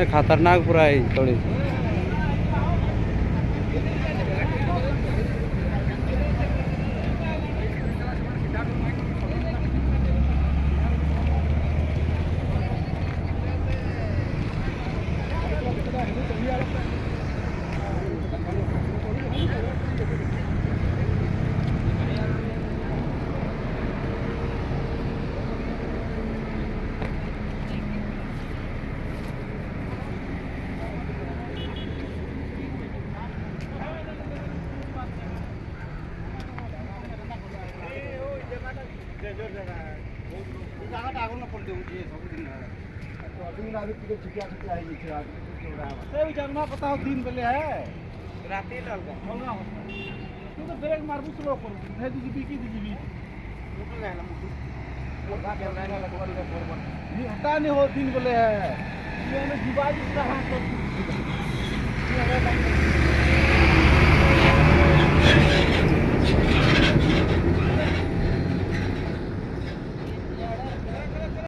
खतरनाक पूरा है थोड़ी पता हो दिन बेले है राते तू तो ब्रेक मारबू स्लो कर है दी बीकी दी भी मुझे रहला मुझे नहीं हटा नहीं हो दिन बेले है ये में जीवा जिसका हाथ तो